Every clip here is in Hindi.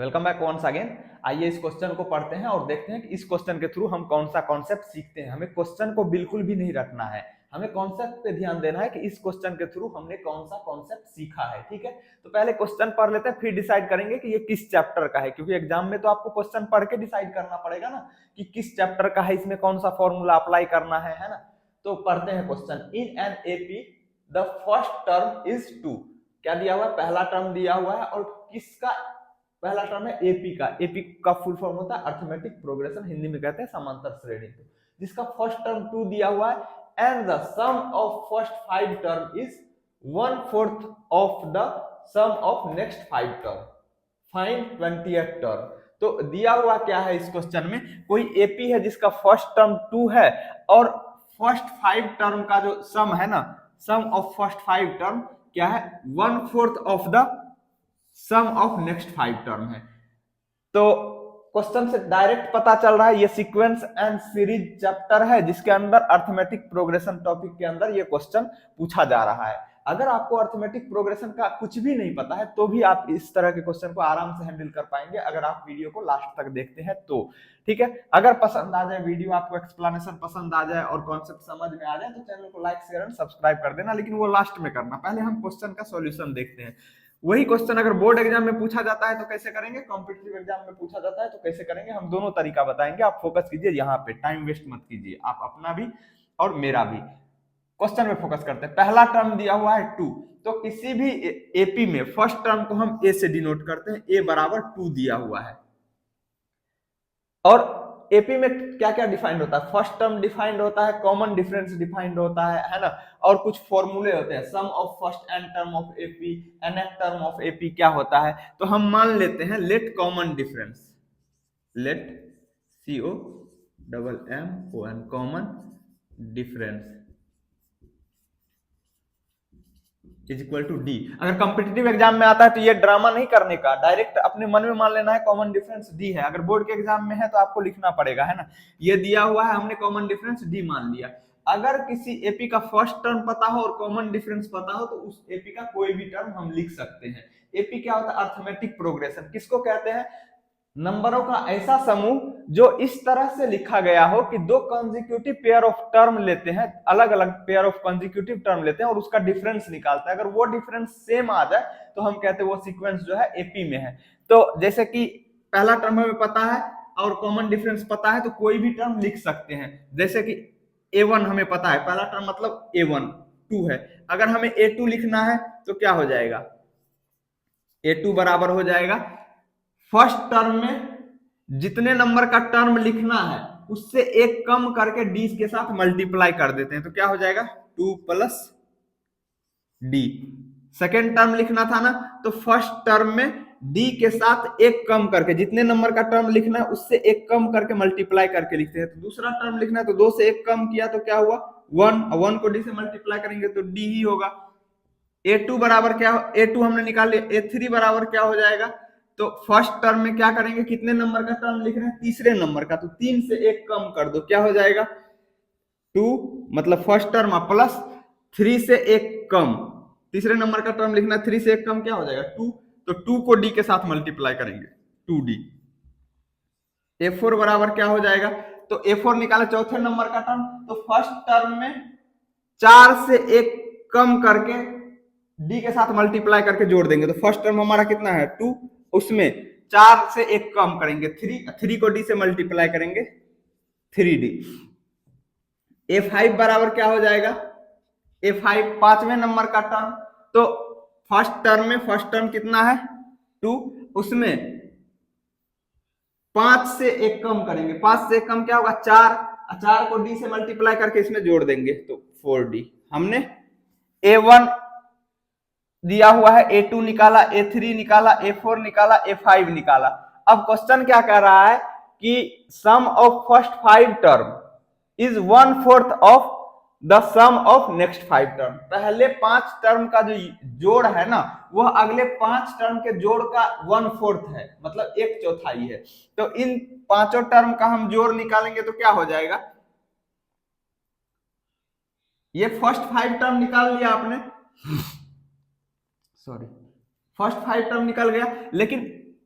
Welcome back once again. आइए इस क्वेश्चन को पढ़ते हैं और देखते हैं कि इस क्वेश्चन के थ्रू हम कौन सा कॉन्सेप्ट सीखते हैं। हमें क्वेश्चन को बिल्कुल भी नहीं रखना है, हमें कॉन्सेप्ट पे ध्यान देना है कि इस क्वेश्चन के थ्रू हमने कौन सा कॉन्सेप्ट सीखा है। ठीक है, तो पहले क्वेश्चन पढ़ लेते हैं, फिर डिसाइड करेंगे कि ये किस चैप्टर का है, क्योंकि एग्जाम में तो आपको क्वेश्चन पढ़ के डिसाइड करना पड़ेगा ना कि किस चैप्टर का है, इसमें कौन सा फॉर्मूला अप्लाई करना है ना। तो पढ़ते हैं question. In an AP the first term is 2। क्या दिया हुआ है? पहला टर्म दिया हुआ है, और किसका पहला टर्म है? एपी का। एपी का फुल फॉर्म होता है अर्थमेटिक प्रोग्रेशन, हिंदी में कहते हैं समांतर श्रेणी। जिसका फर्स्ट टर्म 2 दिया हुआ है and the sum of first 5 term is 1/4 of the sum of next 5 term. Find 20th term. तो दिया हुआ क्या है इस क्वेश्चन में? कोई एपी है जिसका फर्स्ट टर्म 2 है और फर्स्ट 5 टर्म का जो सम है ना, सम ऑफ फर्स्ट 5 टर्म क्या है? 1/4 of the sum of next 5 term है। तो क्वेश्चन से डायरेक्ट पता चल रहा है ये सीक्वेंस एंड सीरीज चैप्टर है, जिसके अंदर अर्थमेटिक प्रोग्रेशन टॉपिक के अंदर ये क्वेश्चन पूछा जा रहा है। अगर आपको अर्थमेटिक प्रोग्रेशन का कुछ भी नहीं पता है तो भी आप इस तरह के क्वेश्चन को आराम से हैंडल कर पाएंगे, अगर आप वीडियो को लास्ट तक देखते हैं तो। ठीक है, अगर पसंद आ जाए वीडियो, आपको एक्सप्लेनेशन पसंद आ जाए और कॉन्सेप्ट समझ में आ जाए तो चैनल को लाइक शेयर एंड सब्सक्राइब कर देना, लेकिन वो लास्ट में करना। पहले हम क्वेश्चन का सॉल्यूशन देखते हैं। वही क्वेश्चन अगर बोर्ड एग्जाम में पूछा जाता है तो कैसे करेंगे, कॉम्पिटिटिव एग्जाम में पूछा जाता है तो कैसे करेंगे, हम दोनों तरीका बताएंगे। आप फोकस कीजिए यहाँ पे, टाइम वेस्ट मत कीजिए, आप अपना भी और मेरा भी। क्वेश्चन में फोकस करते हैं। पहला टर्म दिया हुआ है 2, तो किसी भी एपी में फर्स्ट टर्म को हम ए से डिनोट करते हैं, ए बराबर 2 दिया हुआ है। और एपी में क्या क्या डिफाइंड होता है? फर्स्ट टर्म डिफाइंड होता है, कॉमन डिफरेंस डिफाइंड होता है ना, और कुछ फॉर्मूले होते हैं। Sum of first n term of AP, nth term of AP क्या होता है? तो हम मान लेते हैं let common difference, let COMMON common difference is equal to D. अगर कॉम्पिटिटिव एग्जाम में आता है तो ये ड्रामा नहीं करने का, डायरेक्ट अपने मन में मान लेना है कॉमन डिफरेंस डी है। अगर बोर्ड के एग्जाम में है तो आपको लिखना पड़ेगा, है ना। ये दिया हुआ है, हमने कॉमन डिफरेंस डी मान लिया। अगर किसी एपी का फर्स्ट टर्म पता हो और कॉमन डिफरेंस पता हो तो उस एपी का कोई भी टर्म हम लिख सकते हैं। एपी क्या होता है? Arithmetic progression. किसको कहते हैं? नंबरों का ऐसा समूह जो इस तरह से लिखा गया हो कि दो कंसेक्यूटिव पेयर ऑफ टर्म लेते हैं, अलग अलग पेयर ऑफ कंसेक्यूटिव टर्म लेते हैं और उसका डिफरेंस निकालते हैं। अगर वो डिफरेंस सेम आ जाए तो हम कहते हैं वो सीक्वेंस जो है एपी में है। तो जैसे कि पहला टर्म हमें पता है और कॉमन डिफरेंस पता है तो कोई भी टर्म लिख सकते हैं। जैसे कि A1 हमें पता है, पहला टर्म मतलब A1 2 है। अगर हमें A2 लिखना है तो क्या हो जाएगा? A2 बराबर हो जाएगा फर्स्ट टर्म में जितने नंबर का टर्म लिखना है उससे एक कम करके डी के साथ मल्टीप्लाई कर देते हैं, तो क्या हो जाएगा? 2 प्लस डी। सेकेंड टर्म लिखना था ना, तो फर्स्ट टर्म में डी के साथ एक कम करके, जितने नंबर का टर्म लिखना है उससे एक कम करके मल्टीप्लाई करके लिखते हैं। तो दूसरा टर्म लिखना है तो 2 से एक कम किया तो क्या हुआ? 1 को डी से मल्टीप्लाई करेंगे तो डी ही होगा। A2 बराबर क्या? A2 हमने निकाल लिया। A3 बराबर क्या हो जाएगा? तो फर्स्ट टर्म में क्या करेंगे? कितने नंबर का टर्म लिख रहे हैं? तीसरे नंबर का, तो 3 से एक कम कर दो, क्या हो जाएगा? 2 मतलब फर्स्ट टर्म प्लस 3 से एक कम, तीसरे नंबर का टर्म लिखना है, 3 से एक कम क्या हो जाएगा? 2। तो 2 को डी के साथ मल्टीप्लाई करेंगे, 2D। A4 बराबर क्या हो जाएगा? तो A4 निकाले चौथे नंबर का टर्म, तो फर्स्ट टर्म में 4 से एक कम करके डी के साथ मल्टीप्लाई करके जोड़ देंगे, तो फर्स्ट टर्म हमारा कितना है? 2, उसमें 4 से एक कम करेंगे 3 को डी से मल्टीप्लाई करेंगे 3D। A5 बराबर क्या हो जाएगा? A5 पांचवें नंबर का टर्म, तो फर्स्ट टर्म में फर्स्ट टर्म कितना है? 2, उसमें 5 से एक कम करेंगे, 5 से एक कम क्या होगा? 4 को डी से मल्टीप्लाई करके इसमें जोड़ देंगे तो 4D। हमने A1 दिया हुआ है, A2 निकाला, A3 निकाला, A4 निकाला, A5 निकाला। अब क्वेश्चन क्या कह रहा है कि sum of first 5 term is 1/4 of the sum of next 5 term. पहले 5 टर्म का जो जोड़ है ना, वह अगले 5 टर्म के जोड़ का 1/4 है, मतलब 1/4 है। तो इन पांचों टर्म का हम जोड़ निकालेंगे तो क्या हो जाएगा? ये फर्स्ट 5 टर्म निकाल लिया आपने, सॉरी, फर्स्ट 5 टर्म निकल गया, लेकिन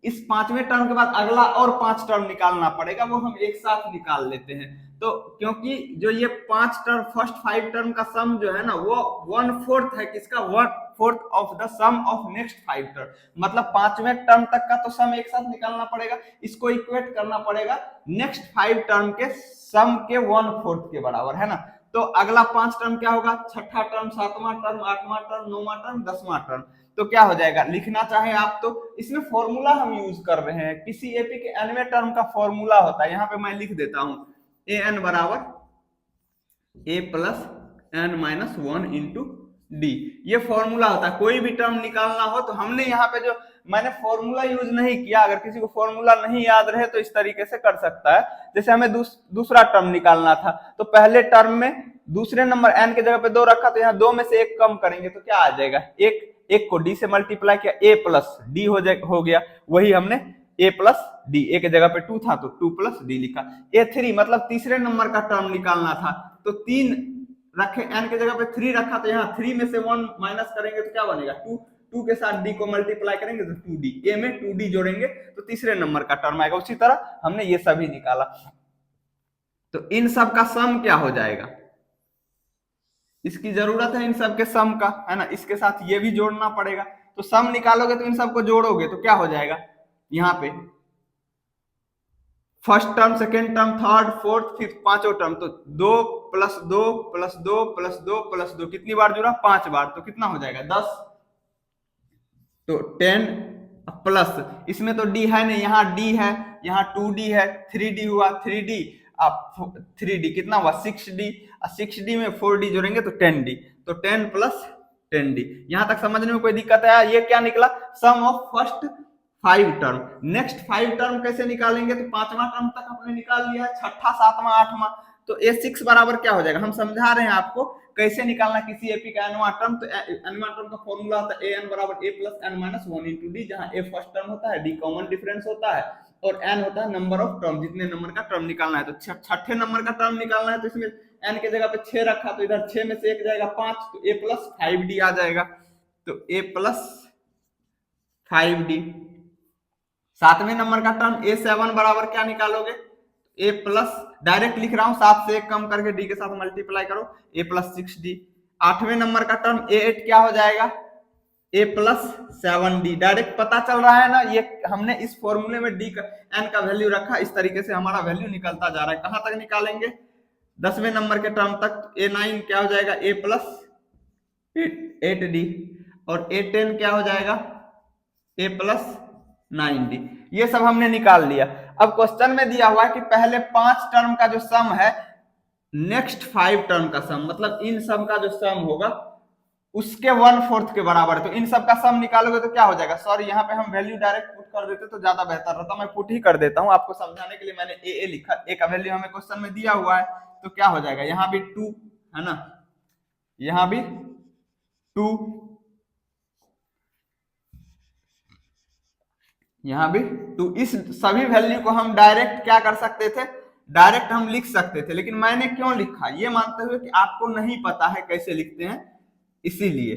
इस पांचवें टर्म के बाद अगला और 5 टर्म निकालना पड़ेगा, वो हम एक साथ निकाल लेते हैं। तो क्योंकि जो ये 5 टर्म फर्स्ट 5 टर्म का सम जो है ना वो 1/4 है, किसका 1/4 of the sum of next 5 term, मतलब पांचवें टर्म तक का तो सम एक साथ निकालना पड़ेगा, इसको इक्वेट करना पड़ेगा नेक्स्ट 5 टर्म के सम के 1/4 के बराबर, है ना। तो अगला 5 टर्म क्या होगा, छठा टर्म, सातवां टर्म, आठवां टर्म, नौवां टर्म, 10वां टर्म। तो क्या हो जाएगा, लिखना चाहे आप तो इसमें फॉर्मूला हम यूज कर रहे हैं, किसी एपी के nवें टर्म का फॉर्मूला होता है, यहाँ पे मैं लिख देता हूं an बराबर a plus n minus 1 into D, ये फॉर्मूला होता है। कोई भी टर्म निकालना हो तो हमने यहाँ पे जो मैंने फॉर्मूला यूज नहीं किया, अगर किसी को फॉर्मूला नहीं याद रहे तो इस तरीके से कर सकता है। जैसे हमें दूसरा टर्म निकालना था, तो पहले टर्म में दूसरे नंबर n के जगह पे 2 रखा, तो यहाँ 2 में से 1 कम करेंगे तो क्या आ जाएगा, एक को d से मल्टीप्लाई किया, a प्लस डी हो गया, वही हमने a प्लस डी, ए के जगह पे 2 था तो 2 प्लस डी लिखा। a3 मतलब तीसरे नंबर का टर्म निकालना था, तो 3 रखे, n के जगह पे 3 रखा, तो यहाँ 3 में से 1 माइनस करेंगे तो क्या बनेगा 2 के साथ d को मल्टीप्लाई करेंगे तो 2d, a में 2d जोड़ेंगे तो तीसरे नंबर का टर्म आएगा। उसी तरह हमने ये सभी निकाला, तो इन सब का सम क्या हो जाएगा, इसकी जरूरत है इन सब के सम का, है ना, इसके साथ ये भी जोड़ना पड़ेगा। तो सम निकालोगे तो इन सबको जोड़ोगे तो क्या हो जाएगा, यहाँ पे first term, second term, third, fourth, fifth, पांचों टर्म, तो 2 प्लस 2 प्लस 2 प्लस 2 प्लस 2 कितनी बार जुड़ा, 5 बार, तो कितना हो जाएगा 10, तो 10 प्लस इसमें तो d है नहीं, यहाँ d है, यहाँ 2d है, 3d हुआ, 3d अब 3d कितना हुआ 6d, 6d में 4d जोड़ेंगे तो 10d, तो 10 प्लस 10d। यहां तक समझने में कोई दिक्कत है, ये क्या निकला, sum of first 5 term. Next 5 term कैसे निकालेंगे, तो पांचवा टर्म तक हमने निकाल लिया है, छठा, सातवां, आठवां, तो a6 बराबर क्या हो जाएगा, हम समझा रहे हैं आपको कैसे निकालना किसी एपी का nवां टर्म। तो nवां टर्म का फॉर्मूला होता है an बराबर a plus n minus 1 into D, जहां a फर्स्ट टर्म होता है, d कॉमन डिफरेंस होता है और n होता है नंबर ऑफ टर्म, जितने नंबर का टर्म निकालना है। तो छठे नंबर का टर्म निकालना है, तो इसमें n के जगह पे 6 रखा, तो इधर 6 में से 1 जाएगा 5, तो a प्लस 5d आ जाएगा, तो a प्लस 5d। सातवें नंबर का टर्म a7 बराबर क्या निकालोगे, a प्लस, डायरेक्ट लिख रहा हूं, 7 से 1 कम करके d के साथ मल्टीप्लाई करो, a प्लस 6d। आठवें नंबर का टर्म a8 क्या हो जाएगा, a प्लस 7d, डायरेक्ट पता चल रहा है ना, ये हमने इस फॉर्मूले में d का n का वैल्यू रखा, इस तरीके से हमारा वैल्यू निकलता जा रहा है। कहां तक निकालेंगे, 10वें नंबर के टर्म तक, a9 क्या हो जाएगा, a प्लस 8d, और a10 क्या हो जाएगा, a प्लस 9d। ये सब हमने निकाल लिया। अब क्वेश्चन में दिया हुआ है कि पहले 5 टर्म का जो सम है नेक्स्ट 5 टर्म का सम, मतलब इन सब का जो सम होगा उसके 1/4 के बराबर है। तो इन सब का सम निकालोगे तो क्या हो जाएगा, सॉरी यहाँ पे हम वैल्यू डायरेक्ट पुट कर देते तो ज्यादा बेहतर रहता, मैं पुट ही कर देता हूँ आपको समझाने के लिए, मैंने a लिखा, a का वैल्यू हमें क्वेश्चन में दिया हुआ है, तो क्या हो जाएगा, यहाँ भी 2 है ना, यहाँ भी 2, यहाँ भी 2, इस सभी वैल्यू को हम डायरेक्ट क्या कर सकते थे, डायरेक्ट हम लिख सकते थे, लेकिन मैंने क्यों लिखा, ये मानते हुए कि आपको नहीं पता है कैसे लिखते हैं, इसीलिए।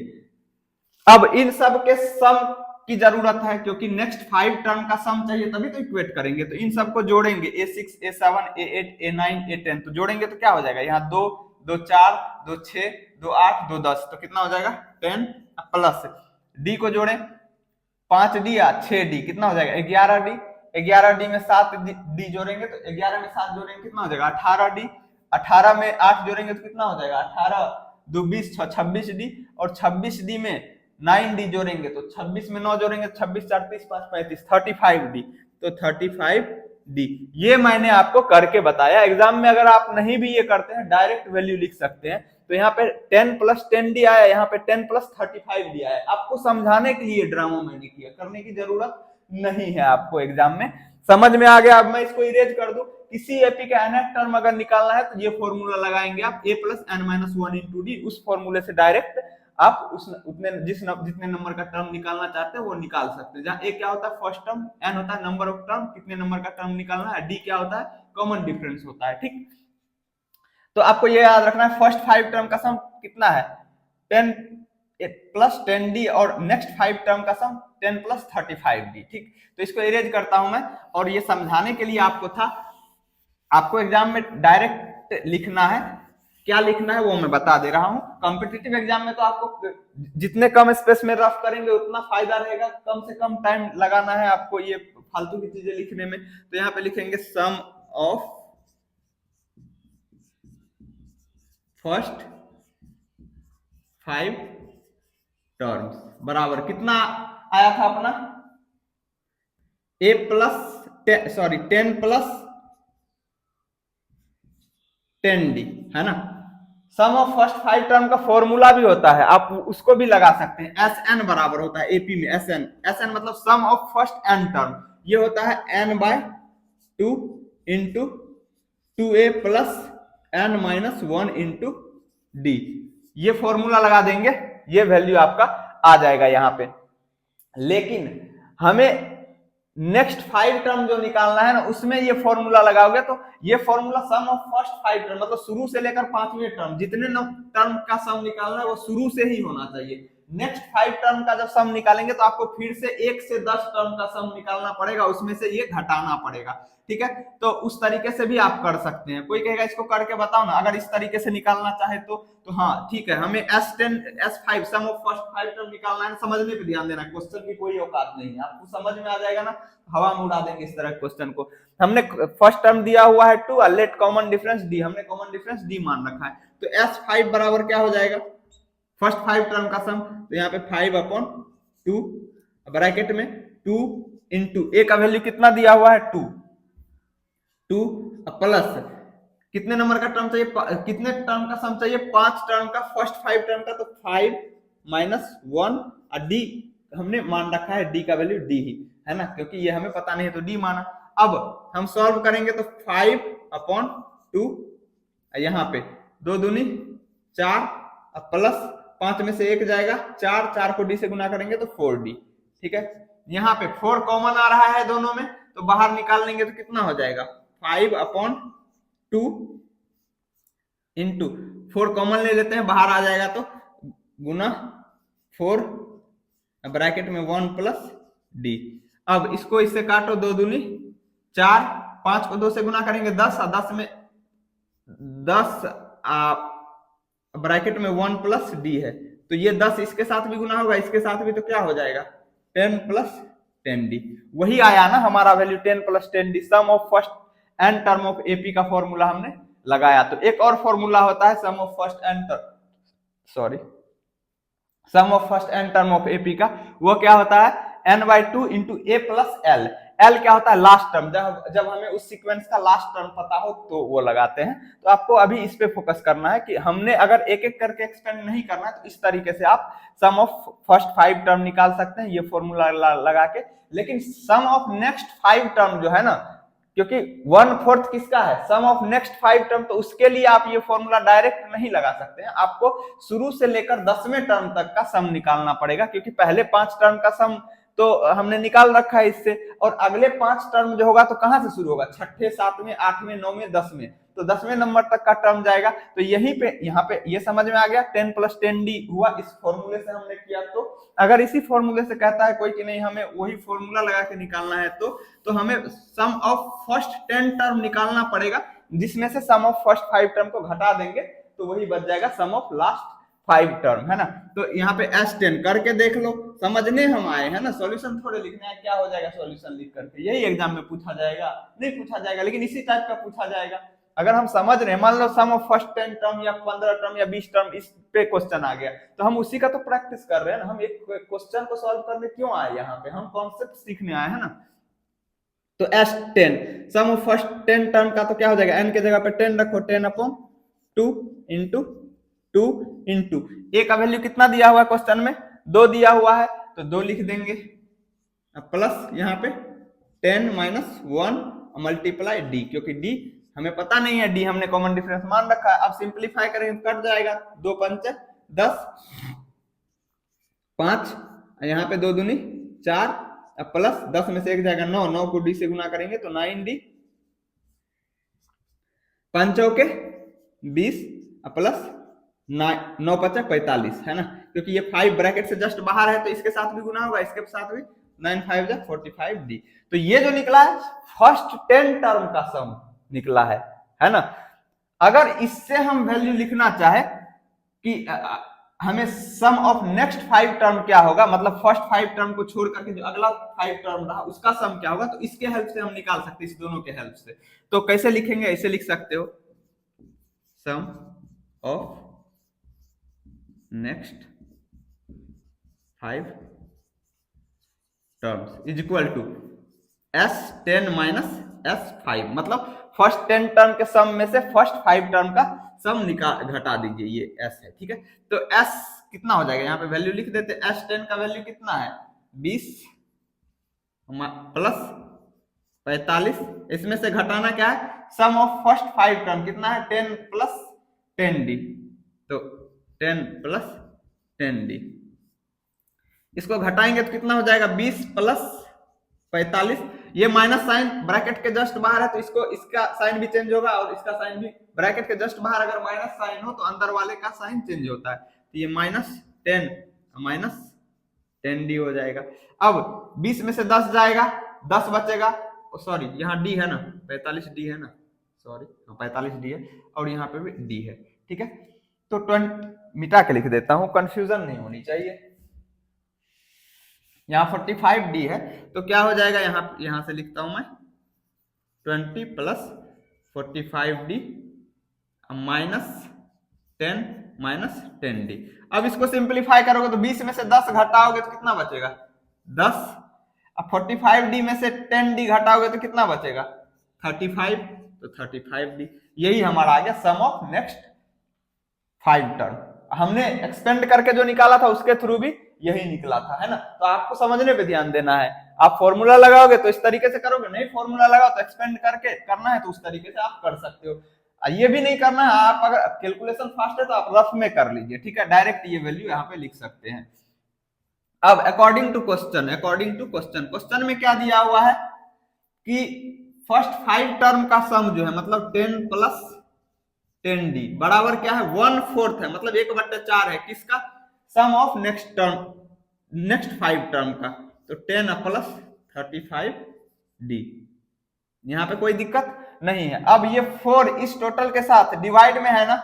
अब इन सब के सम की जरूरत है, क्योंकि नेक्स्ट 5 टर्म का सम चाहिए तभी तो इक्वेट करेंगे, तो इन सबको जोड़ेंगे, a6 a7 a8 a9 a10, तो जोड़ेंगे तो क्या हो जाएगा, यहाँ 2 2 4 2 6 2 8 2 10, तो कितना हो जाएगा 10 प्लस d को जोड़े 5d या 6d, कितना हो जाएगा 11d, 11d में 7d जोड़ेंगे तो 11 में 7 जोड़ेंगे कितना हो जाएगा 18d, 18 में 8 जोड़ेंगे तो कितना हो जाएगा 18 2 20 26d, और 26d में 9d जोड़ेंगे तो 26 में 9 जोड़ेंगे 26 4 30 5 35 35d, तो 35d। ये मैंने आपको करके बताया। एग्जाम में अगर आप नहीं भी ये करते हैं डायरेक्ट वैल्यू लिख सकते हैं, तो यहाँ पे 10 प्लस 10d आया, यहाँ पे 10 प्लस 35d आया, आपको समझाने के लिए ड्रामा मैंने किया, करने की जरूरत नहीं है आपको, एग्जाम में समझ में आ गया। अब मैं इसको इरेज कर दूं, किसी एपी का nth टर्म अगर निकालना है तो ये फॉर्मूला लगाएंगे आप, a plus n minus 1 into D, उस फॉर्मूले से डायरेक्ट आप जितने नंबर का टर्म निकालना चाहते हैं वो निकाल सकते हैं। जहां a क्या होता है फर्स्ट टर्म, n होता है नंबर ऑफ टर्म, कितने नंबर का टर्म निकालना है, d क्या होता है कॉमन डिफरेंस होता है, ठीक। तो आपको ये याद रखना है फर्स्ट 5 टर्म का सम कितना है 10 प्लस 10d और नेक्स्ट 5 टर्म का सम 10 प्लस 35d। ठीक, तो इसको इरेज करता हूं मैं, और ये समझाने के लिए आपको एग्जाम में डायरेक्ट लिखना है। क्या लिखना है वो मैं बता दे रहा हूं। कॉम्पिटिटिव एग्जाम में तो आपको जितने कम स्पेस में रफ करेंगे उतना फायदा रहेगा, कम से कम टाइम लगाना है आपको ये फालतू की चीजें लिखने में। तो यहाँ पे लिखेंगे सम ऑफ फर्स्ट 5 टर्म्स बराबर कितना आया था अपना, 10 प्लस 10d है ना। सम ऑफ फर्स्ट 5 टर्म का फॉर्मूला भी होता है, आप उसको भी लगा सकते हैं। Sn बराबर होता है एपी में Sn मतलब सम ऑफ फर्स्ट n टर्म, ये होता है n/2 into 2a plus n-1 into d। ये फॉर्मूला लगा देंगे, ये वैल्यू आपका आ जाएगा यहाँ पे। लेकिन हमें नेक्स्ट 5 टर्म जो निकालना है ना, उसमें ये फॉर्मूला लगाओगे तो ये formula some of first 5 term मतलब शुरू से लेकर 5वें टर्म जितने टर्म का सम निकालना है वो शुरू से ही होना चाहिए। नेक्स्ट 5 टर्म का जब सम निकालेंगे तो आपको फिर से 1 से 10 टर्म का सम निकालना पड़ेगा, उसमें से ये घटाना पड़ेगा। ठीक है, तो उस तरीके से भी आप कर सकते हैं। कोई कहेगा इसको करके बताओ ना, अगर इस तरीके से निकालना चाहे तो हाँ ठीक है। हमें S10 S5 some of first 5 term निकालना है, समझने पे ध्यान देना, क्वेश्चन की कोई औकात नहीं है, आपको समझ में आ जाएगा ना, हवा में उड़ा देंगे इस तरह क्वेश्चन को। हमने फर्स्ट टर्म दिया हुआ है 2 और लेट कॉमन डिफरेंस d, हमने कॉमन डिफरेंस d मान रखा है। तो S5 बराबर क्या हो जाएगा, फर्स्ट 5 टर्म का सम, तो यहाँ पे 5/2 ब्रैकेट में 2 इंटू a का वैल्यू कितना दिया हुआ है 2 प्लस कितने नंबर का टर्म चाहिए, कितने टर्म का सम चाहिए, 5 टर्म का, फर्स्ट 5 टर्म का, तो 5 - 1 और d हमने मान रखा है, d का वैल्यू d ही है ना, क्योंकि ये हमें पता नहीं है तो d माना। अब हम सॉल्व करेंगे तो 5/2 यहाँ पे 2 दूनी 4 प्लस 5 में से 1 जाएगा 4 को d से गुना करेंगे तो 4d। ठीक है, यहाँ पे 4 कॉमन आ रहा है दोनों में, तो बाहर निकाल लेंगे तो कितना हो जाएगा 5/2 इंटू 4 कॉमन ले लेते हैं, बाहर आ जाएगा तो गुना 4 ब्रैकेट में 1 प्लस d। अब इसको इससे काटो, 2 दूनी 4, 5 को 2 से गुना करेंगे 10 और 10 में 10 ब्रैकेट में 1 प्लस d है, तो ये 10 इसके साथ भी गुना होगा, इसके साथ भी, तो क्या हो जाएगा 10 प्लस 10d। वही आया ना हमारा value 10 plus 10d, sum of first n term of AP का फॉर्मूला हमने लगाया। तो एक और फॉर्मूला होता है sum of first n term of AP का, वो क्या होता है n/2 into a plus l। l क्या होता है लास्ट टर्म, जब हमें उस सीक्वेंस का लास्ट टर्म पता हो तो वो लगाते हैं। तो आपको अभी इस पे फोकस करना है कि हमने अगर एक एक करके एक्सटेंड नहीं करना है, तो इस तरीके से आप सम ऑफ फर्स्ट 5 टर्म निकाल सकते हैं ये फॉर्मूला लगा के। लेकिन सम ऑफ नेक्स्ट 5 टर्म जो है ना, क्योंकि 1/4 किसका है, सम ऑफ नेक्स्ट 5 टर्म, तो उसके लिए आप ये फॉर्मूला डायरेक्ट नहीं लगा सकते हैं, आपको शुरू से लेकर 10वें टर्म तक का सम निकालना पड़ेगा, क्योंकि पहले 5 टर्म का सम तो हमने निकाल रखा है इससे, और अगले 5 टर्म जो होगा तो कहां से शुरू होगा, 6ठे 7वें 8वें 9वें 10वें, तो 10वें नंबर तक का टर्म जाएगा। तो यहीं पे यहाँ पे ये समझ में आ गया, 10 प्लस 10d हुआ, इस फॉर्मूले से हमने किया। तो अगर इसी फॉर्मूले से कहता है कोई कि नहीं हमें वही फॉर्मूला लगा के निकालना है, तो हमें सम ऑफ फर्स्ट 10 टर्म निकालना पड़ेगा, जिसमें से सम ऑफ फर्स्ट 5 टर्म को घटा देंगे तो वही बच जाएगा सम ऑफ लास्ट 5 टर्म, है ना। तो यहाँ पे S10 करके देख लो, समझने हम आए हैं ना, सॉल्यूशन थोड़े लिखने हैं, क्या हो जाएगा सॉल्यूशन लिख करके, यही एग्जाम में पूछा जाएगा, नहीं पूछा जाएगा, लेकिन इसी टाइप का पूछा जाएगा। अगर हम समझ रहे हैं, मान लो सम ऑफ फर्स्ट 10 टर्म या 15 टर्म या 20 टर्म, इस पे क्वेश्चन आ गया, तो हम उसी का तो प्रैक्टिस कर रहे हैं ना, हम एक क्वेश्चन को सॉल्व करने क्यों आए यहाँ पे, हम कॉन्सेप्ट सीखने आए हैं ना। तो S10 some of first 10 term का तो क्या हो जाएगा, n के जगह पे 10 रखो, 10/2 इंटू 2 इंटू a का वैल्यू कितना दिया हुआ है क्वेश्चन में, 2 दिया हुआ है, तो 2 लिख देंगे, प्लस यहाँ पे 10 - 1 मल्टीप्लाई d, क्योंकि d हमें पता नहीं है, d हमने कॉमन डिफरेंस मान रखा है। अब सिंपलीफाई करेंगे तो कट जाएगा, 2 × 5 = 10, 5 यहाँ पे 2 दूनी 4 प्लस 10 में से 1 जाएगा 9, 9 को d से गुना करेंगे तो 9d, 5 चौके 20 प्लस 9 × 5 = 45, है ना। क्योंकि ये 5 ब्रैकेट से जस्ट बाहर है तो इसके साथ भी गुना होगा, इसके साथ भी 9 5 जा 45 डी। तो ये जो निकला है फर्स्ट 10 टर्म का सम निकला है ना। अगर इससे हम वैल्यू लिखना चाहे कि हमें सम ऑफ नेक्स्ट 5 टर्म क्या होगा, मतलब फर्स्ट 5 टर्म को छोड़ करके जो अगला 5 टर्म रहा उसका सम क्या होगा, तो इसके हेल्प से हम निकाल सकते हैं, इस दोनों के हेल्प से। तो कैसे लिखेंगे, ऐसे लिख सकते हो, sum of next 5 terms is equal to S10 minus S5, मतलब फर्स्ट 10 टर्म के सम में से फर्स्ट 5 टर्म का सम घटा दीजिए, ये S है, ठीक है। तो S कितना हो जाएगा, यहाँ पे वैल्यू लिख देते हैं। S10 का वैल्यू कितना है 20 प्लस 45, इसमें से घटाना क्या है, सम ऑफ फर्स्ट 5 टर्म कितना है 10 प्लस 10D, तो 10 प्लस 10D, इसको घटाएंगे तो कितना हो जाएगा 20 प्लस 45, ये माइनस साइन ब्रैकेट के जस्ट बाहर है तो इसको इसका साइन भी चेंज होगा और इसका साइन भी, ब्रैकेट के जस्ट बाहर अगर माइनस साइन हो तो अंदर वाले का साइन चेंज होता है, तो ये माइनस 10D हो जाएगा। अब 20 में से 10 जाएगा, 10 बचेगा, सॉरी यहाँ D है ना, 45D है ना, सॉरी 45D है और यहाँ पे भी D है, ठीक है। तो 20 मिटा के लिख देता हूं, कंफ्यूजन नहीं होनी चाहिए। यहाँ 45D है तो क्या हो जाएगा, यहाँ से लिखता हूं मैं 20 plus 45D minus 10 minus 10D। अब इसको सिंप्लीफाई करोगे तो 20 में से 10 घटाओगे तो कितना बचेगा 10, अब 45D में से 10D घटाओगे तो कितना बचेगा 35, तो 35D। यही हमारा आ गया सम ऑफ नेक्स्ट 5 टर्म। हमने एक्सपेंड करके जो निकाला था उसके थ्रू भी यही निकला था, है ना। तो आपको समझने पे ध्यान देना है, आप फॉर्मूला लगाओगे तो इस तरीके से करोगे, नहीं फॉर्मूला लगाओ तो एक्सपेंड करके करना है तो उस तरीके से आप कर सकते हो। ये भी नहीं करना है, आप अगर कैलकुलेशन फास्ट है तो आप रफ में कर लीजिए, ठीक है, डायरेक्ट ये वैल्यू यहाँ पे लिख सकते हैं। अब अकॉर्डिंग टू क्वेश्चन में क्या दिया हुआ है कि फर्स्ट 5 टर्म का सम जो है, मतलब 10 प्लस 10D बराबर क्या है 1/4 है, मतलब 1/4 है किसका, सम ऑफ नेक्स्ट 5 टर्म का, तो 10 प्लस 35D। यहाँ पे कोई दिक्कत नहीं है। अब ये 4 इस टोटल के साथ डिवाइड में है ना,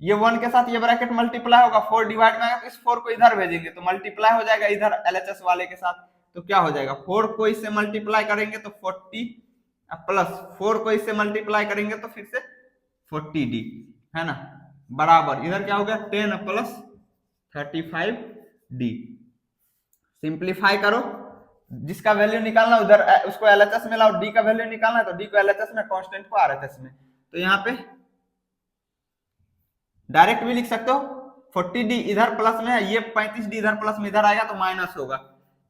ये 1 के साथ ये ब्रैकेट मल्टीप्लाई होगा, 4 डिवाइड में आएगा तो इस 4 को इधर भेजेंगे तो मल्टीप्लाई हो जाएगा इधर LHS वाले के साथ, तो क्या हो जाएगा 4 को इससे मल्टीप्लाई करेंगे तो 40 प्लस 4 को इससे मल्टीप्लाई करेंगे तो फिर से 40D, है ना, बराबर इधर क्या हो गया 10 प्लस 35D। सिंप्लीफाई करो, जिसका वैल्यू निकालना उधर उसको LHS में लाओ, D का वैल्यू निकालना है तो D को LHS में, कांस्टेंट को RHS में, तो यहाँ पे डायरेक्ट भी लिख सकते हो 40D इधर प्लस में है, ये 35D इधर प्लस में, इधर आएगा तो माइनस होगा,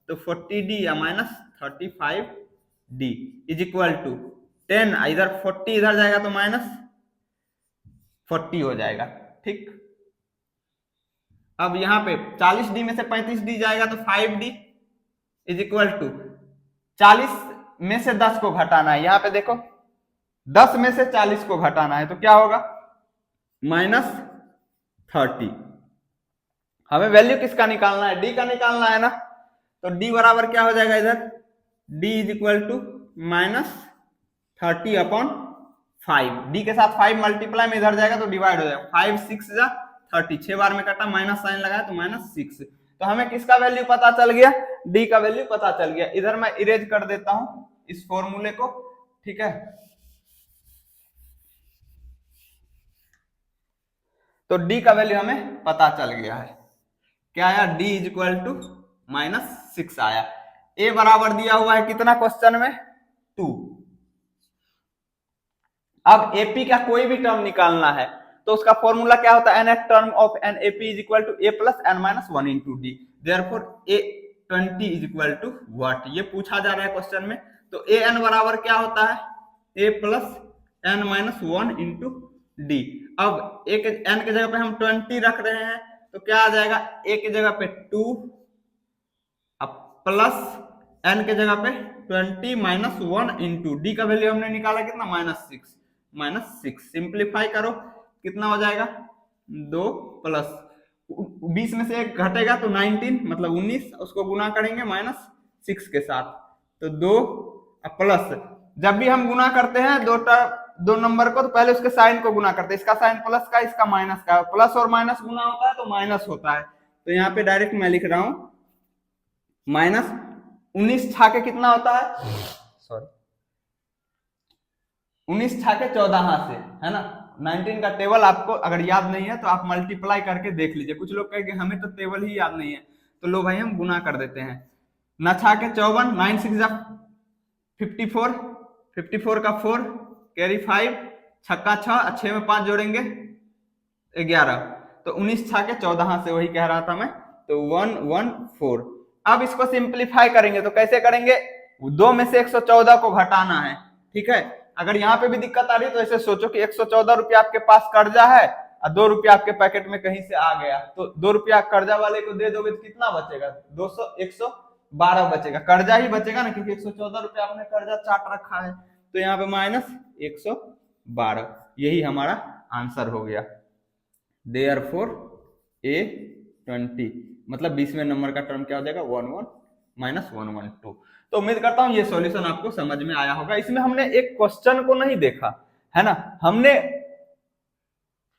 तो 40D या minus 35D is equal to 10, इधर 40 इधर जाएगा तो माइनस 40 हो जाएगा, ठीक। अब यहाँ पे 40D में से 35D जाएगा तो 5D इज इक्वल टू 40 में से 10 को घटाना है, यहाँ पे देखो 10 में से 40 को घटाना है तो क्या होगा माइनस 30। हमें वैल्यू किसका निकालना है, D का निकालना है ना, तो D बराबर क्या हो जाएगा इधर D is equal to minus 30/5, D के साथ 5 मल्टीप्लाई में इधर जाएगा तो डिवाइड हो जाएगा, 5 6 जा 30, 6 बार में कटा, माइनस साइन लगाया तो माइनस 6, तो हमें किसका वैल्यू पता चल गया D का वैल्यू पता चल गया। इधर मैं इरेज कर देता हूं इस फॉर्मूले को, ठीक है, तो D का वैल्यू हमें पता चल गया है, क्या आया D is equal to minus 6 आया। A बराबर दिया हुआ है कितना क्वेश्चन में 2। अब AP का कोई भी टर्म निकालना है तो उसका फॉर्मूला क्या होता है, nth term of n AP is equal to A plus n minus 1 into D, therefore A20 is equal to what, ये पूछा जा रहा है क्वेश्चन में। तो an बराबर क्या होता है A plus n minus 1 into D। अब A के n के जगह पे हम 20 रख रहे हैं तो क्या आ जाएगा, A के जगह पे 2 प्लस n के जगह पे 20 माइनस 1 इंटू D का वैल्यू हमने निकाला कितना माइनस 6, सिंप्लीफाई करो कितना हो जाएगा 2 प्लस 20 में से एक घटेगा तो 19 मतलब 19, उसको गुना करेंगे -6 के साथ, तो 2 प्लस, जब भी हम गुना करते हैं दो नंबर को तो पहले उसके साइन को गुना करते हैं, इसका साइन प्लस का, इसका माइनस का, प्लस और माइनस गुना होता है तो माइनस होता है। तो यहाँ पे डायरेक्ट मैं लिख रहा हूं -19 छाके कितना होता है, सॉरी 19 छाके 14 से, है ना। 19 का टेबल आपको अगर याद नहीं है तो आप मल्टीप्लाई करके देख लीजिए। कुछ लोग कहेंगे हमें तो टेबल ही याद नहीं है, तो लो भाई हम गुना कर देते हैं। ना छाके 54, 9 6 54, 54 का 4 कैरी 5, छक्का 6, 6 में 5 जोड़ेंगे 11, तो 19 छाके 14 से, वही कह रहा था मैं, तो 114। अब इसको सिंप्लीफाई करेंगे तो कैसे करेंगे, 2 में से 114 को घटाना है, ठीक है। अगर यहाँ पे भी दिक्कत आ रही है तो ऐसे सोचो कि 114 रुपया आपके पास कर्जा है और 2 रुपया आपके पैकेट में कहीं से आ गया, तो 2 रुपया कर्जा वाले को दे दोगे तो कितना बचेगा, 112 बचेगा, कर्जा ही बचेगा ना, क्योंकि 114 रुपया आपने कर्जा चाट रखा है। तो यहाँ पे -112, यही हमारा आंसर हो गया। देयरफॉर A20 मतलब 20वें नंबर का टर्म क्या हो जाएगा, 11 -112। तो उम्मीद करता हूं ये सॉल्यूशन आपको समझ में आया होगा। इसमें हमने एक क्वेश्चन को नहीं देखा, है ना, हमने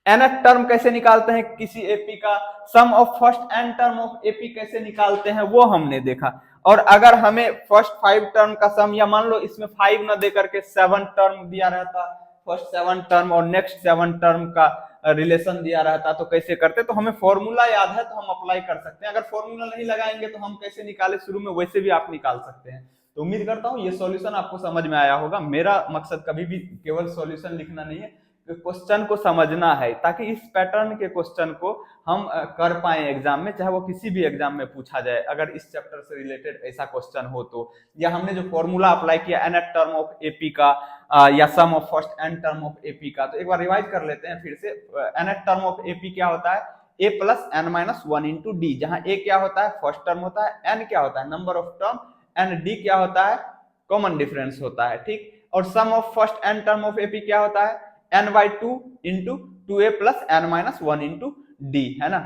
nth टर्म कैसे निकालते हैं किसी एपी का, sum of first n term of AP कैसे निकालते हैं वो हमने देखा। और अगर हमें फर्स्ट 5 टर्म का सम, या मान लो इसमें 5 न दे करके 7 टर्म दिया रहता, फर्स्ट 7 टर्म और नेक्स्ट 7 टर्म का रिलेशन दिया रहता तो कैसे करते, तो हमें फॉर्मूला याद है तो हम अप्लाई कर सकते हैं। अगर फॉर्मूला नहीं लगाएंगे तो हम कैसे निकाले शुरू में, वैसे भी आप निकाल सकते हैं। तो उम्मीद करता हूं ये सॉल्यूशन आपको समझ में आया होगा। मेरा मकसद कभी भी केवल सॉल्यूशन लिखना नहीं है, क्वेश्चन को समझना है, ताकि इस पैटर्न के क्वेश्चन को हम कर पाए एग्जाम में, चाहे वो किसी भी एग्जाम में पूछा जाए। अगर इस चैप्टर से रिलेटेड ऐसा क्वेश्चन हो तो, या हमने जो फॉर्मूला अप्लाई किया nth टर्म ऑफ एपी का या sum of first n term of AP का, तो एक बार रिवाइज कर लेते हैं फिर से। nth टर्म ऑफ एपी क्या होता है, a plus n minus 1 into D, जहां a क्या होता है फर्स्ट टर्म होता है, n क्या होता है number of term, and d क्या होता है कॉमन डिफरेंस होता है, ठीक। और sum of first n term of AP क्या होता है, n/2 into 2a plus n minus 1 into D, है ना,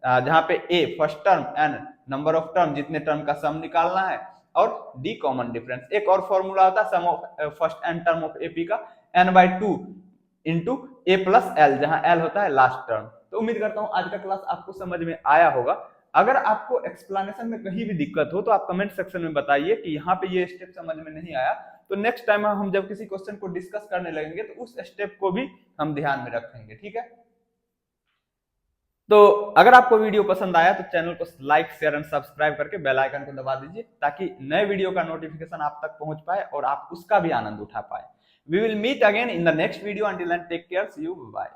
जहां पे a first term, n number of term, जितने टर्म का सम निकालना है, और d कॉमन डिफरेंस। एक और फॉर्मूला होता है sum of first n term of AP का, n/2 into a plus l, जहां l होता है लास्ट टर्म। तो उम्मीद करता हूं आज का क्लास आपको समझ में आया होगा। अगर आपको एक्सप्लेनेशन में कहीं भी दिक्कत हो तो आप कमेंट सेक्शन में बताइए कि यहाँ पे ये स्टेप समझ में नहीं आया, तो नेक्स्ट टाइम हम जब किसी क्वेश्चन को डिस्कस करने लगेंगे तो उस स्टेप को भी हम ध्यान में रखेंगे, ठीक है। तो अगर आपको वीडियो पसंद आया तो चैनल को लाइक शेयर एंड सब्सक्राइब करके बेल आइकन को दबा दीजिए, ताकि नए वीडियो का नोटिफिकेशन आप तक पहुंच पाए और आप उसका भी आनंद उठा पाए। We will meet again in the next video, until then take care, see you, bye.